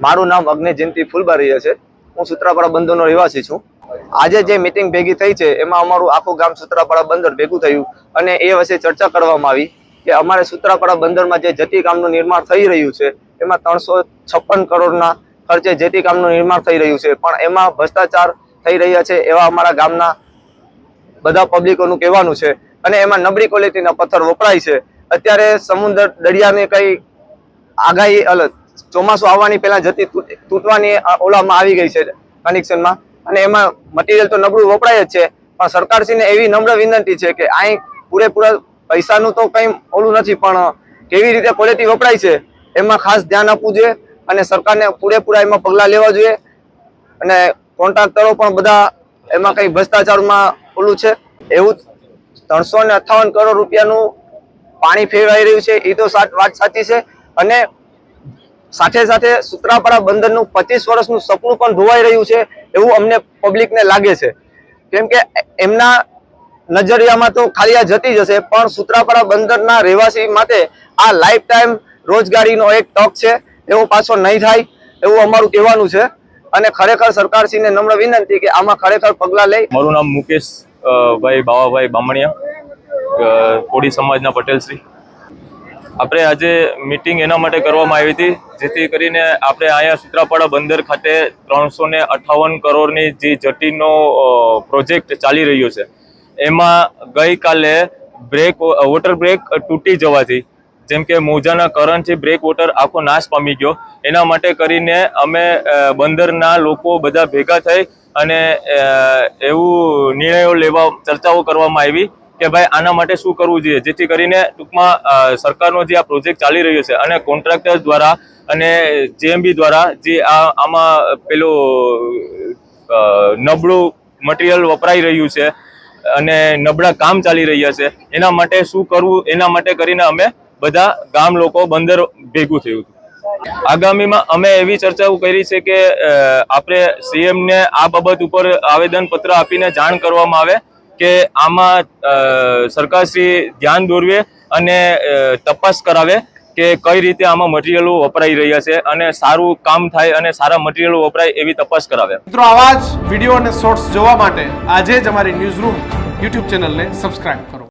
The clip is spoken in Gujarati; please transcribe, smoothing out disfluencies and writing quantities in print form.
મારું નામ અગ્નિ જયંતિ ફૂલબારીયા છે। હું સૂત્રાપાડા બંદરનો રહેવાસી છું। આજે જે મીટિંગ ભેગી થઈ છે એમાં અમારું આખું ગામ સૂત્રાપાડા બંદર ભેગું થયું અને એ વિશે ચર્ચા કરવામાં આવી કે અમારે સૂત્રાપાડા બંદરમાં જે જેટી કામનું નિર્માણ થઈ રહ્યું છે એમાં 356 કરોડના ખર્ચે જેટી કામનું નિર્માણ થઈ રહ્યું છે, પણ એમાં ભ્રષ્ટાચાર થઈ રહ્યા છે એવા અમારા ગામના બધા પબ્લિકોનું કહેવાનું છે અને એમાં નબળી ક્વોલિટીના પથ્થર વપરાય છે। અત્યારે સમુદ્ર દરિયાની કઈ આગાહી ચોમાસું આવવાની પહેલા જતી તૂટવાની ઓલામાં આવી ગઈ છે કનેક્શનમાં, અને એમાં મટીરિયલ તો નબળું વપરાય જ છે, પણ સરકારશ્રીને એવી નમ્ર વિનંતી છે કે અહીં પૂરેપૂરા પૈસાનું તો કંઈ ઓલું નથી, પણ કેવી રીતે ક્વોલિટી વપરાય છે એમાં ખાસ ધ્યાન આપવું જોઈએ અને સરકારને પૂરેપૂરા એમાં પગલાં લેવા જોઈએ। અને કોન્ટ્રાક્ટરો પણ બધા એમાં કંઈ ભ્રષ્ટાચારમાં ઓલું છે એવું 358 કરોડ રૂપિયાનું પાણી ફેરવાઈ રહ્યું છે એ તો વાત સાચી છે, અને સાથે સાથે સૂત્રાપાડા બંદરનું 25 વર્ષનું સપનું પણ ધોવાઈ રહ્યું છે એવું અમને પબ્લિકને લાગે છે, કેમ કે એમના નજરિયામાં તો ખાલી આ જતી જશે, પણ સૂત્રાપાડા બંદરના રહેવાસી માટે આ લાઈફ ટાઈમ રોજગારીનો એક તક છે, એવો પાછો નહીં થાય એવું અમારું કહેવાનું છે। અને ખરેખર સરકારશ્રીને નમ્ર વિનંતી કે આમાં ખરેખર પગલાં લે। મારું નામ મુકેશ ભાઈ બાવાભાઈ બામણિયા, કોળી સમાજના પટેલ શ્રી। આપણે આજે મીટિંગ એના માટે કરવામાં આવી હતી જેથી કરીને આપણે અહીંયા સૂત્રાપાડા બંદર ખાતે 358 કરોડની જે જેટીનો પ્રોજેક્ટ ચાલી રહ્યો છે એમાં ગઈકાલે વોટર બ્રેક તૂટી જવાથી, જેમ કે મોજાના કરંટથી બ્રેક વોટર આખો નાશ પામી ગયો, એના માટે કરીને અમે બંદરના લોકો બધા ભેગા થઈ અને એવું નિર્ણયો ચર્ચાઓ કરવામાં આવી કે ભાઈ આના માટે શું કરવું જોઈએ, જેથી કરીને ટૂંકમાં સરકારનો જે આ પ્રોજેક્ટ ચાલી રહ્યો છે અને કોન્ટ્રાક્ટર દ્વારા અને જેએમબી દ્વારા જે આમાં પેલું નબળું મટીરિયલ વપરાઈ રહ્યું છે અને નબળા કામ ચાલી રહ્યા છે, એના માટે શું કરવું એના માટે કરીને અમે બધા ગામ લોકો બંદર ભેગું થયું હતું। આગામીમાં અમે એવી ચર્ચાઓ કરી છે કે આપણે સીએમને આ બાબત ઉપર આવેદનપત્ર આપીને જાણ કરવામાં આવે કે આમાં સરકારશ્રી ધ્યાન દોરવે અને તપાસ કરાવે કે કઈ રીતે આમાં મટીરિયલો વપરાઈ રહ્યા છે અને સારું કામ થાય અને સારા મટીરિયલો વપરાય એવી તપાસ કરાવે। મિત્રો, આવા જ વિડીયો અને શોર્ટ્સ જોવા માટે આજે જ અમારી ન્યૂઝ રૂમ યુટ્યુબ ચેનલને સબસ્ક્રાઇબ કરો।